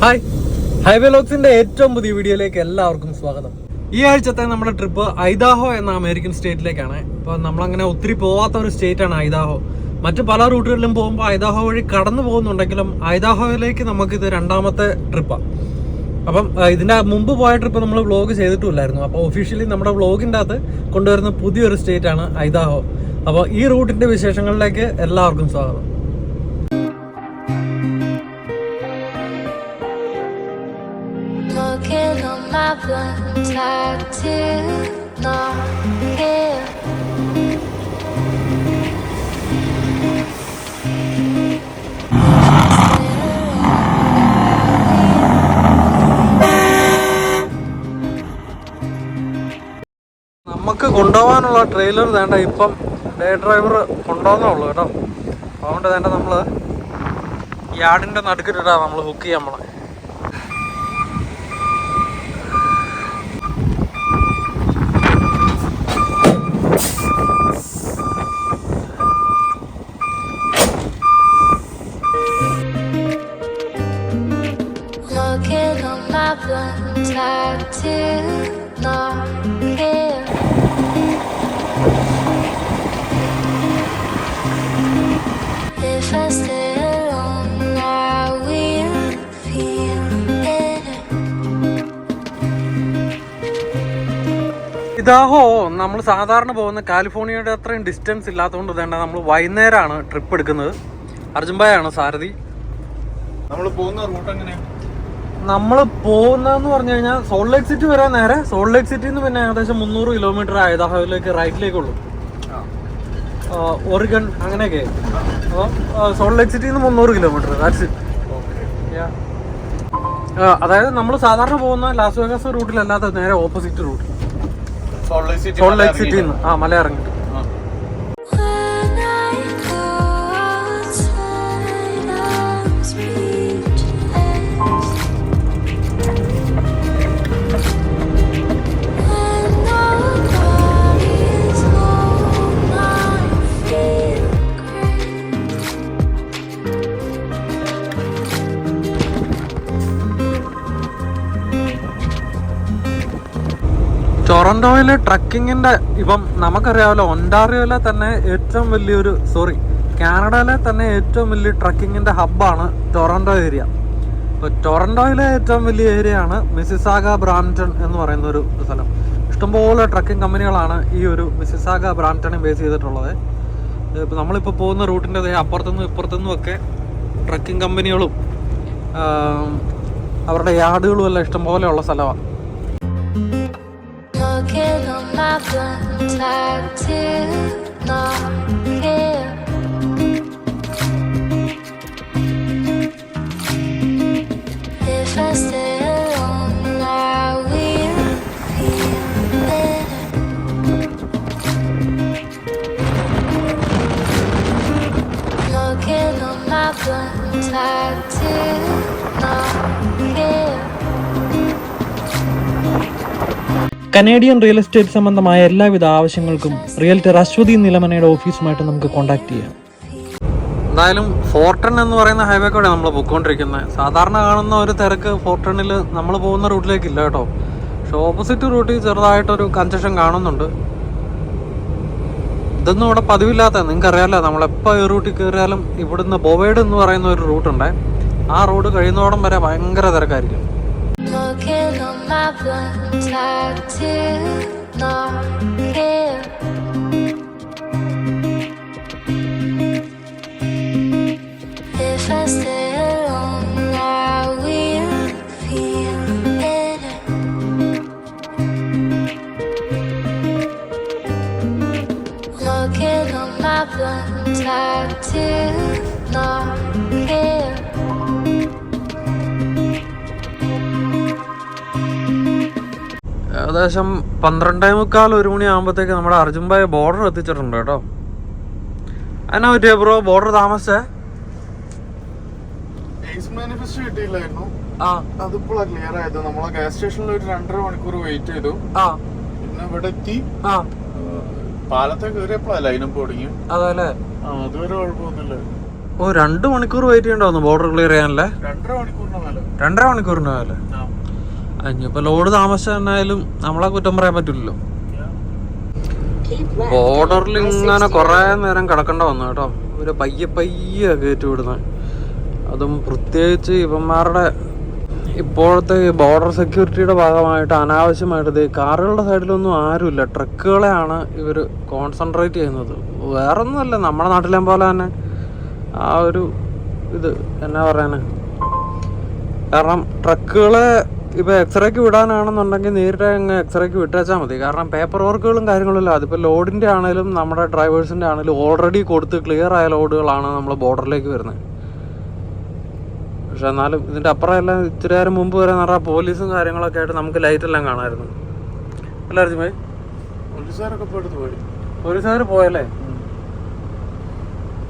Hi, highway ലോക്സിന്റെ ഏറ്റവും പുതിയ വീഡിയോയിലേക്ക് എല്ലാവർക്കും സ്വാഗതം. ഈ ആഴ്ചത്തെ നമ്മുടെ ട്രിപ്പ് ഐദാഹോ എന്ന അമേരിക്കൻ സ്റ്റേറ്റിലേക്കാണ്. അപ്പോൾ നമ്മളങ്ങനെ ഒത്തിരി പോവാത്ത ഒരു സ്റ്റേറ്റ് ആണ് ഐദാഹോ. മറ്റു പല റൂട്ടുകളിലും പോകുമ്പോൾ ഐദാഹോ വഴി കടന്നു പോകുന്നുണ്ടെങ്കിലും ഐദാഹോയിലേക്ക് നമുക്കിത് രണ്ടാമത്തെ ട്രിപ്പാണ്. അപ്പം ഇതിന്റെ മുമ്പ് പോയ ട്രിപ്പ് നമ്മൾ വ്ളോഗ് ചെയ്തിട്ടില്ലായിരുന്നു. അപ്പോൾ ഒഫീഷ്യലി നമ്മുടെ വ്ളോഗിൻ്റെ അകത്ത് കൊണ്ടുവരുന്ന പുതിയൊരു സ്റ്റേറ്റ് ആണ് ഐദാഹോ. അപ്പോൾ ഈ റൂട്ടിന്റെ വിശേഷങ്ങളിലേക്ക് എല്ലാവർക്കും സ്വാഗതം. Looking on my blunt tattoo, not here. നമുക്ക് കൊണ്ടുപോകാനുള്ള ട്രെയിലർ വേണ്ട ഇപ്പം ഡേ ഡ്രൈവർ കൊണ്ടുപോകുന്നുള്ളൂ കേട്ടോ. അതുകൊണ്ട് വേണ്ട നമ്മൾ യാർഡിൻ്റെ നടുക്കിട്ടിട്ടാണ് നമ്മൾ ബുക്ക് ചെയ്യാൻ പോണേ. Looking on my blunt tattoo, not here. If I stay alone, I will feel it. ഇതാഹോ നമ്മൾ സാധാരണ പോകുന്ന കാലിഫോർണിയയുടെ അത്രയും ഡിസ്റ്റൻസ് ഇല്ലാത്തതുകൊണ്ട് തന്നെ നമ്മൾ വൈകുന്നേരമാണ് ട്രിപ്പ് എടുക്കുന്നത്. അർജുൻഭായാണ് സാരഥി. നമ്മൾ പോകുന്ന റൂട്ട് എങ്ങനെയാണ്? നമ്മൾ പോകുന്നതെന്ന് പറഞ്ഞു കഴിഞ്ഞാൽ സോൾട്ട് ലേക്ക് സിറ്റി വരാൻ നേരെ, സോൾട്ട് ലേക്ക് സിറ്റിയിൽ നിന്ന് പിന്നെ ഏകദേശം 300 കിലോമീറ്റർ ഐദാഹോയിലേക്ക് റൈറ്റിലേക്കുള്ളൂ. ഒറിഗൺ അങ്ങനെയൊക്കെ. അപ്പോൾ സോൾട്ട് ലേക്ക് സിറ്റിയിൽ നിന്ന് 300 കിലോമീറ്റർ. That's it. അതായത് നമ്മൾ സാധാരണ പോകുന്ന ലാസ് വേഗാസ് റൂട്ടിലല്ലാത്ത നേരെ ഓപ്പോസിറ്റ് റൂട്ട് സോൾട്ട് ലേക്ക് സിറ്റിയിൽ നിന്ന് മല ഇറങ്ങിട്ട്. When I go outside, I'm speechless. When nobody's home, I feel great. ടൊറന്റോയിലെ ട്രക്കിങ്ങിന്റെ ഇപ്പം നമുക്കറിയാമല്ലോ, ഒൻറ്റാറിയോയിലെ തന്നെ ഏറ്റവും വലിയൊരു കാനഡയിലെ തന്നെ ഏറ്റവും വലിയ ട്രക്കിങ്ങിന്റെ ഹബ്ബാണ് ടൊറന്റോ ഏരിയ. ഇപ്പോൾ ടൊറന്റോയിലെ ഏറ്റവും വലിയ ഏരിയയാണ് മിസിസാഗ ബ്രാംപ്ടൺ എന്ന് പറയുന്ന ഒരു സ്ഥലം. ഇഷ്ടംപോലെ ട്രക്കിംഗ് കമ്പനികളാണ് ഈ ഒരു മിസിസാഗ ബ്രാംപ്ടണെ ബേസ് ചെയ്തിട്ടുള്ളത്. ഇപ്പോൾ നമ്മളിപ്പോൾ പോകുന്ന റൂട്ടിൻ്റെ അപ്പുറത്തുനിന്നും ഇപ്പുറത്തുനിന്നും ഒക്കെ ട്രക്കിംഗ് കമ്പനികളും അവരുടെ യാർഡുകളും എല്ലാം ഇഷ്ടംപോലെയുള്ള സ്ഥലമാണ്. Looking on my blunt tattoo, not here. If I stay alone, I will feel it. Looking on my blunt tattoo, not here. Canadian real estate സംബന്ധമായ എല്ലാവിധ ആവശ്യങ്ങൾക്കും റിയൽറ്റർ അശ്വതി നിലമനയുടെ ഓഫീസുമായിട്ട് നമുക്ക് കോൺടാക്ട് ചെയ്യാം. എന്തായാലും ഫോർട്ടൺ എന്ന് പറയുന്ന ഹൈവേ കൂടെ നമ്മൾ പോയിക്കൊണ്ടിരിക്കുന്നത്. സാധാരണ കാണുന്ന ഒരു തിരക്ക് ഫോർട്ടണിൽ നമ്മൾ പോകുന്ന റൂട്ടിലേക്കില്ല കേട്ടോ. പക്ഷെ ഓപ്പോസിറ്റ് റൂട്ടിൽ ചെറുതായിട്ടൊരു കൺജഷൻ കാണുന്നുണ്ട്. ഇതൊന്നും ഇവിടെ പതിവില്ലാത്ത, നിങ്ങൾക്ക് അറിയാമല്ലോ, നമ്മളെപ്പോൾ ഈ റൂട്ടിൽ കയറിയാലും ഇവിടുന്ന് ബൊവേഡ് എന്ന് പറയുന്ന ഒരു റൂട്ടുണ്ട്. ആ റോഡ് കഴിയുന്നോടം വരെ ഭയങ്കര തിരക്കായിരിക്കും. Looking on my blunt tattoo, not here. If I stay alone, I will feel it. Looking on my blunt tattoo, not here. ഏകദേശം 12:45 1 മണി ആകുമ്പോഴത്തേക്ക് നമ്മുടെ അർജുൻഭായ് ബോർഡർ എത്തിച്ചിട്ടുണ്ട് കേട്ടോ. അതിനാ പറ്റിയ ബ്രോ ബോർഡർ താമസിച്ചേ? മാനിഫെസ്റ്റ് കിട്ടിയില്ലായിരുന്നു. അതിപ്പോഴാ ക്ലിയർ ആയത്. നമ്മളെ ഗ്യാസ് സ്റ്റേഷനിൽ ഒരു 2.5 മണിക്കൂർ വെയിറ്റ് ചെയ്തു. പിന്നെ ഇവിടെ എത്തി. പാലത്തെ കയറിയപ്പോഴാ ലൈനപ്പ് തുടങ്ങി. അതല്ലേ? അതുവരെ കുഴപ്പമൊന്നുമില്ല. ഓ 2 മണിക്കൂർ വെയിറ്റ് ചെയ്യണ്ടാവുന്നു ബോർഡർ ക്ലിയർ ചെയ്യാനല്ലേ? 2.5 മണിക്കൂറിന്റെ മേലെ. ഇനിയിപ്പോ ലോഡ് താമസിച്ച തന്നെയായാലും നമ്മളെ കുറ്റം പറയാൻ പറ്റില്ലല്ലോ. ബോർഡറിൽ ഇങ്ങനെ കൊറേ നേരം കിടക്കേണ്ട വന്നു കേട്ടോ. ഒരു പയ്യെ കയറ്റി വിടുന്നത്. അതും പ്രത്യേകിച്ച് ഇവന്മാരുടെ ഇപ്പോഴത്തെ ബോർഡർ സെക്യൂരിറ്റിയുടെ ഭാഗമായിട്ട് അനാവശ്യമായിട്ട് കാറുകളുടെ സൈഡിലൊന്നും ആരുമില്ല. ട്രക്കുകളെയാണ് ഇവർ കോൺസെൻട്രേറ്റ് ചെയ്യുന്നത്. വേറൊന്നുമല്ല, നമ്മുടെ നാട്ടിലെ പോലെ തന്നെ ആ ഒരു ഇത് എന്നാ പറയാന്. കാരണം ട്രക്കുകളെ ഇപ്പോൾ എക്സ്റേക്ക് വിടാനാണെന്നുണ്ടെങ്കിൽ നേരിട്ട് അങ്ങ് എക്സ്റേക്ക് വിട്ടേച്ചാൽ മതി. കാരണം പേപ്പർ വർക്കുകളും കാര്യങ്ങളില്ല. അതിപ്പോൾ ലോഡിൻ്റെ ആണെങ്കിലും നമ്മുടെ ഡ്രൈവേഴ്സിൻ്റെ ആണെങ്കിലും ഓൾറെഡി കൊടുത്ത് ക്ലിയർ ആയ ലോഡുകളാണ് നമ്മൾ ബോർഡറിലേക്ക് വരുന്നത്. പക്ഷെ എന്നാലും ഇതിൻ്റെ അപ്പുറം എല്ലാം ഇത്തിരി നേരം മുമ്പ് വരെ എന്ന് പറഞ്ഞാൽ പോലീസും കാര്യങ്ങളൊക്കെ ആയിട്ട് നമുക്ക് ലൈറ്റെല്ലാം കാണാമായിരുന്നു. അല്ല അർജുൻ പോലീസുകാർ പോയല്ലേ?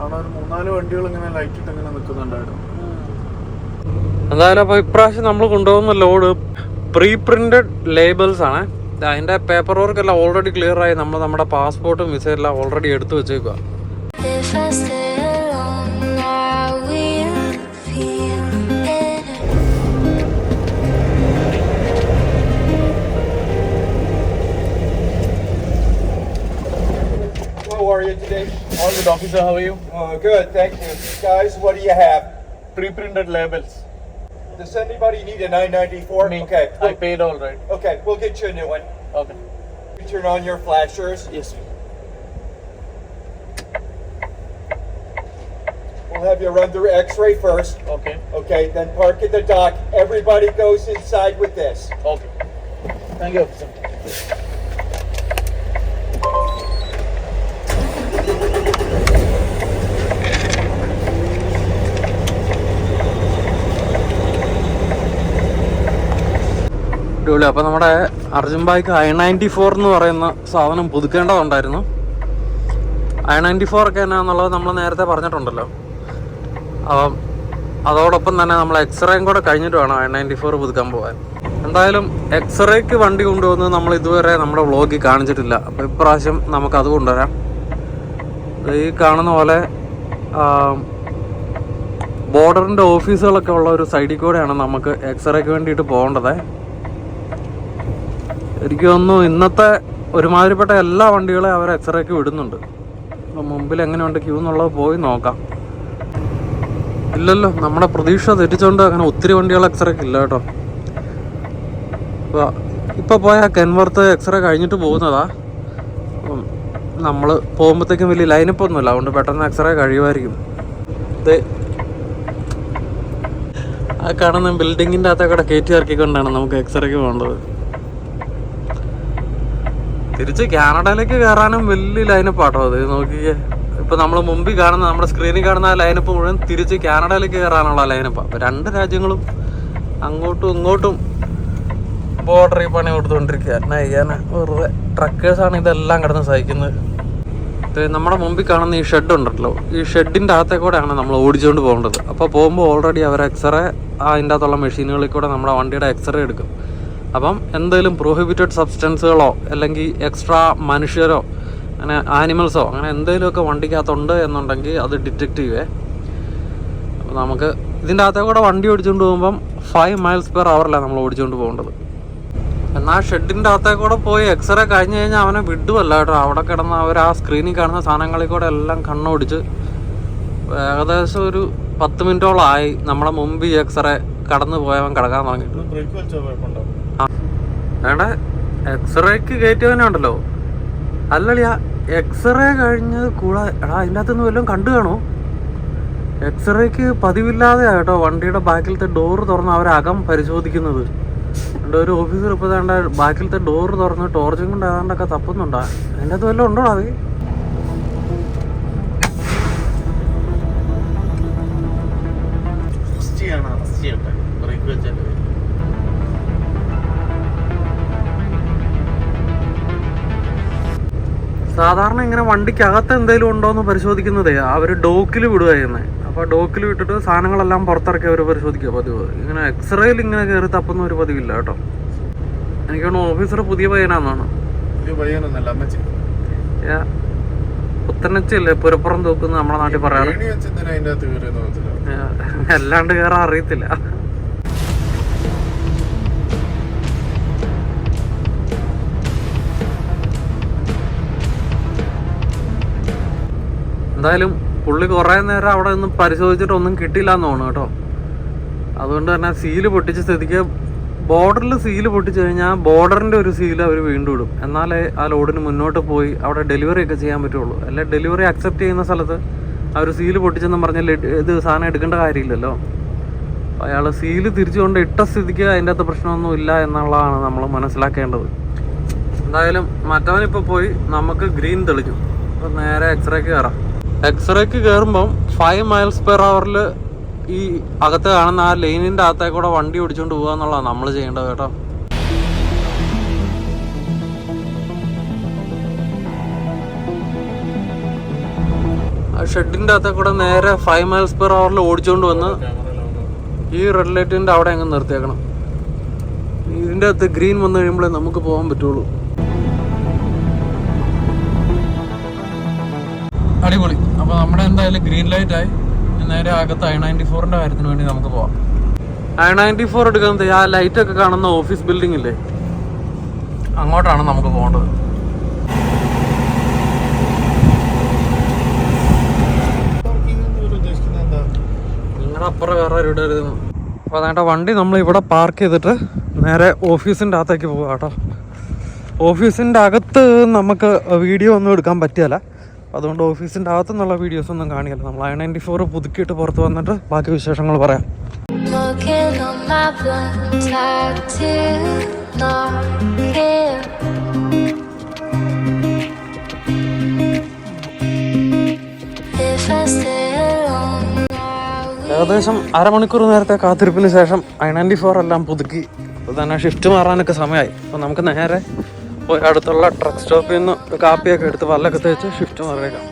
അവിടെ ഒരു 3-4 വണ്ടികൾ ഇങ്ങനെ ലൈറ്റ് ഇട്ട് ഇങ്ങനെ നിൽക്കുന്നുണ്ടായിരുന്നു. എന്തായാലും അപ്പോൾ ഇപ്രാവശ്യം നമ്മൾ കൊണ്ടുപോകുന്ന ലോഡ് പ്രീ പ്രിന്റഡ് ലേബിൾസ് ആണ്. അതിൻ്റെ പേപ്പർ വർക്ക് എല്ലാം ഓൾറെഡി ക്ലിയർ ആയി. നമ്മുടെ പാസ്പോർട്ടും വിസ എല്ലാം ഓൾറെഡി എടുത്തു വെച്ചേക്കുക. If I stay alone, I will feel better. How are you today? All good, officer. How are you? Good, thank you. Guys, what do you have? Pre-printed labels. Does anybody need a 994? Me. Okay. I paid all right. Okay, we'll get you a new one. Okay. You turn on your flashers. Yes. We'll have you run through X-ray first. Okay. Okay, then park at the dock. Everybody goes inside with this. Okay. Thank you, officer. അപ്പോൾ നമ്മുടെ Arjun ഭായിക്ക് I-94 എന്ന് പറയുന്ന സാധനം പുതുക്കേണ്ടതുണ്ടായിരുന്നു. I-94 ഒക്കെ എന്നാന്നുള്ളത് നമ്മൾ നേരത്തെ പറഞ്ഞിട്ടുണ്ടല്ലോ. അപ്പം അതോടൊപ്പം തന്നെ നമ്മൾ എക്സ്റേയും കൂടെ കഴിഞ്ഞിട്ട് വേണം I-94 പുതുക്കാൻ പോകാൻ. എന്തായാലും എക്സ്റേക്ക് വണ്ടി കൊണ്ടുവന്ന് നമ്മൾ ഇതുവരെ നമ്മുടെ വ്ളോഗിൽ കാണിച്ചിട്ടില്ല. അപ്പോൾ ഇപ്രാവശ്യം നമുക്കത് കൊണ്ടുവരാം. ഈ കാണുന്ന പോലെ ബോർഡറിൻ്റെ ഓഫീസുകളൊക്കെ ഉള്ള ഒരു സൈഡിൽ കൂടെയാണ് നമുക്ക് എക്സ്റേക്ക് വേണ്ടിയിട്ട് പോകേണ്ടത്. എനിക്ക് തോന്നുന്നു ഇന്നത്തെ ഒരുമാതിരിപ്പെട്ട എല്ലാ വണ്ടികളെയും അവർ എക്സ്റേക്ക് വിടുന്നുണ്ട്. അപ്പം മുമ്പിൽ എങ്ങനെയുണ്ട് ക്യൂ എന്നുള്ളത് പോയി നോക്കാം. ഇല്ലല്ലോ, നമ്മുടെ പ്രതീക്ഷ തെറ്റിച്ചുകൊണ്ട് അങ്ങനെ ഒത്തിരി വണ്ടികൾ എക്സ്റേക്ക് ഇല്ല കേട്ടോ. ഇപ്പോൾ പോയാൽ കെൻവർത്ത് എക്സ്റേ കഴിഞ്ഞിട്ട് പോകുന്നതാ. അപ്പം നമ്മൾ പോകുമ്പോഴത്തേക്കും വലിയ ലൈനപ്പ് ഒന്നുമില്ല, അതുകൊണ്ട് പെട്ടെന്ന് എക്സ്റേ കഴിയുമായിരിക്കും. ഇത് ആ കാണുന്ന ബിൽഡിങ്ങിൻ്റെ അകത്തൊക്കെ കയറ്റി ഇറക്കിക്കൊണ്ടാണ് നമുക്ക് എക്സ്റേക്ക് പോകേണ്ടത്. തിരിച്ച് കാനഡയിലേക്ക് കയറാനും വലിയ ലൈനപ്പാട്ടോ അത് നോക്കിയേ. ഇപ്പം നമ്മൾ മുമ്പിൽ കാണുന്ന നമ്മുടെ സ്ക്രീനിൽ കാണുന്ന ആ ലൈനപ്പ് മുഴുവൻ തിരിച്ച് കാനഡയിലേക്ക് കയറാനുള്ള ലൈനപ്പാണ്. അപ്പോൾ 2 രാജ്യങ്ങളും അങ്ങോട്ടും ഇങ്ങോട്ടും ബോർഡറിൽ പണി കൊടുത്തുകൊണ്ടിരിക്കുക. എന്നാ ചെയ്യാൻ, വെറുതെ ട്രക്കേഴ്സാണ് ഇതെല്ലാം കിടന്ന് സഹിക്കുന്നത്. നമ്മുടെ മുമ്പിൽ കാണുന്ന ഈ ഷെഡ് ഉണ്ടല്ലോ, ഈ ഷെഡിൻ്റെ അകത്തേക്കൂടെയാണ് നമ്മൾ ഓടിച്ചുകൊണ്ട് പോകേണ്ടത്. അപ്പോൾ പോകുമ്പോൾ ഓൾറെഡി അവർ എക്സ്റേ അതിൻ്റെ അകത്തുള്ള മെഷീനുകളിൽ കൂടെ നമ്മുടെ വണ്ടിയുടെ എക്സ്റേ എടുക്കും. അപ്പം എന്തെങ്കിലും പ്രോഹിബിറ്റഡ് സബ്സ്റ്റൻസുകളോ അല്ലെങ്കിൽ എക്സ്ട്രാ മനുഷ്യരോ അങ്ങനെ ആനിമൽസോ അങ്ങനെ എന്തെങ്കിലുമൊക്കെ വണ്ടിക്കകത്തുണ്ട് എന്നുണ്ടെങ്കിൽ അത് ഡിറ്റക്റ്റ് ചെയ്യുവേ. അപ്പോൾ നമുക്ക് ഇതിൻ്റെ അകത്തെ കൂടെ വണ്ടി ഓടിച്ചുകൊണ്ട് പോകുമ്പം 5 miles/hour നമ്മൾ ഓടിച്ചുകൊണ്ട് പോകേണ്ടത്. എന്നാൽ ഷെഡിൻ്റെ അകത്തെ കൂടെ പോയി എക്സ്റേ കഴിഞ്ഞ് കഴിഞ്ഞാൽ അവനെ വിടുമല്ല കേട്ടോ. അവിടെ കിടന്ന് അവർ ആ സ്ക്രീനിൽ കാണുന്ന സാധനങ്ങളിൽ കൂടെ എല്ലാം കണ്ണോടിച്ച് ഏകദേശം ഒരു 10 മിനിറ്റോളമായി നമ്മുടെ മുമ്പിൽ എക്സ്റേ കടന്നു പോയവൻ കിടക്കാൻ തുടങ്ങിയിട്ട്. വേണ്ട, എക്സ്റേക്ക് കയറ്റിയവനെ ഉണ്ടല്ലോ, അല്ലടിയാ എക്സ്റേ കഴിഞ്ഞത് കൂടെ എടാ അതിൻ്റെ അകത്തുനിന്ന് വല്ലതും കണ്ടു കാണോ? എക്സ്റേക്ക് പതിവില്ലാതെ കേട്ടോ വണ്ടിയുടെ ബാക്കിലത്തെ ഡോറ് തുറന്ന് അവരകം പരിശോധിക്കുന്നത്. ഒരു ഓഫീസർ ഇപ്പോൾ വേണ്ട ബാക്കിലത്തെ ഡോറ് തുറന്ന് ടോർച്ചും കൊണ്ട് ഏതാണ്ടൊക്കെ തപ്പുന്നുണ്ടാ. അതിൻ്റെ അകത്ത് വല്ലതും ഉണ്ടോ? അത് സാധാരണ ഇങ്ങനെ വണ്ടിക്കകത്ത് എന്തെങ്കിലും ഉണ്ടോ എന്ന് പരിശോധിക്കുന്നതേ അവർ ഡോക്കിൽ വിടുകയായിരുന്നേ. അപ്പോൾ ഡോക്കിൽ വിട്ടിട്ട് സാധനങ്ങളെല്ലാം പുറത്തിറക്കി അവർ പരിശോധിക്കുക പതിവ്. ഇങ്ങനെ എക്സ്റേയിൽ ഇങ്ങനെ കയറി തപ്പുന്ന ഒരു പതിവില്ല കേട്ടോ. എനിക്ക് തോന്നുന്നു ഓഫീസർ പുതിയ പയ്യനാന്നാണ്. പുത്തനച്ചല്ലേ പുരപ്പുറം തൂക്കുന്ന നമ്മളെ നാട്ടിൽ പറയാറ്. ഏണി വെച്ചെന്തിനാ അതിന്റെ അകത്ത് കയറിയെന്ന് മനസ്സിലാവും. അല്ലാണ്ട് കയറാൻ അറിയത്തില്ല. എന്തായാലും പുള്ളി കുറേ നേരം അവിടെ നിന്ന് പരിശോധിച്ചിട്ട് ഒന്നും കിട്ടിയില്ല എന്ന് തോന്നുന്നു കേട്ടോ. അതുകൊണ്ട് തന്നെ സീല് പൊട്ടിച്ച സ്ഥിതിക്ക് ബോർഡറിൽ സീല് പൊട്ടിച്ചു കഴിഞ്ഞാൽ ബോർഡറിൻ്റെ ഒരു സീല് അവർ വീണ്ടും ഇടും. എന്നാലേ ആ ലോഡിന് മുന്നോട്ട് പോയി അവിടെ ഡെലിവറി ഒക്കെ ചെയ്യാൻ പറ്റുള്ളൂ. അല്ലെ ഡെലിവറി അക്സെപ്റ്റ് ചെയ്യുന്ന സ്ഥലത്ത് അവർ സീല് പൊട്ടിച്ചെന്ന് പറഞ്ഞാൽ ഇത് സാധനം എടുക്കേണ്ട കാര്യമില്ലല്ലോ. അയാൾ സീല് തിരിച്ചുകൊണ്ട് ഇട്ട സ്ഥിതിക്ക് അതിൻ്റെ അകത്ത് പ്രശ്നമൊന്നും ഇല്ല എന്നുള്ളതാണ് നമ്മൾ മനസ്സിലാക്കേണ്ടത്. എന്തായാലും മറ്റവനിപ്പോൾ പോയി നമുക്ക് ഗ്രീൻ തെളിഞ്ഞു. അപ്പോൾ നേരെ എക്സ്റേക്ക് കയറാം. എക്സ്റേക്ക് കയറുമ്പം 5 miles/hour ഈ അകത്ത് കാണുന്ന ആ ലൈനിൻ്റെ അകത്തേക്കൂടെ വണ്ടി ഓടിച്ചുകൊണ്ട് പോകുക എന്നുള്ളതാണ് നമ്മൾ ചെയ്യേണ്ടത് കേട്ടോ. ആ ഷെഡിൻ്റെ അകത്തേക്കൂടെ നേരെ 5 miles/hour ഓടിച്ചുകൊണ്ട് വന്ന് ഈ റെഡ് ലൈറ്റിൻ്റെ അവിടെ അങ്ങ് നിർത്തിയേക്കണം. ഇതിൻ്റെ അകത്ത് ഗ്രീൻ വന്നു കഴിയുമ്പോഴേ നമുക്ക് പോകാൻ പറ്റുള്ളൂ. അടിപൊളി. അപ്പോൾ നമ്മുടെ എന്തായാലും ഗ്രീൻ ലൈറ്റ് ആയി. നേരെ അകത്ത് I-94ൻ്റെ കാര്യത്തിന് വേണ്ടി നമുക്ക് പോവാം. I-94 എടുക്കുന്നത് ആ ലൈറ്റൊക്കെ കാണുന്ന ഓഫീസ് ബിൽഡിംഗ് ഇല്ലേ, അങ്ങോട്ടാണ് നമുക്ക് പോകേണ്ടത്. നിങ്ങളുടെ അപ്പുറം വേറെ ഇവിടെ വരുന്നു. അപ്പോൾ അതേണ്ട വണ്ടി നമ്മൾ ഇവിടെ പാർക്ക് ചെയ്തിട്ട് നേരെ ഓഫീസിൻ്റെ അകത്തേക്ക് പോകാം കേട്ടോ. ഓഫീസിൻ്റെ അകത്ത് നമുക്ക് വീഡിയോ ഒന്നും എടുക്കാൻ പറ്റിയല്ല. അതുകൊണ്ട് ഓഫീസിൻ്റെ അകത്തുനിന്നുള്ള വീഡിയോസ് ഒന്നും കാണിക്കല്ല. നമ്മൾ I-94 പുതുക്കിയിട്ട് പുറത്ത് വന്നിട്ട് ബാക്കി വിശേഷങ്ങൾ പറയാം. ഏകദേശം അരമണിക്കൂർ നേരത്തെ കാത്തിരിപ്പിന് ശേഷം I-94 എല്ലാം പുതുക്കി. അപ്പോൾ തന്നെ ഷിഫ്റ്റ് മാറാനൊക്കെ സമയമായി. അപ്പോൾ നമുക്ക് നേരെ പോയി അടുത്തുള്ള ട്രക്ക് സ്റ്റോപ്പിൽ നിന്ന് കാപ്പിയൊക്കെ എടുത്ത് പല്ലൊക്കെ തേച്ച് ഷിഫ്റ്റ് മാറിയേക്കാം.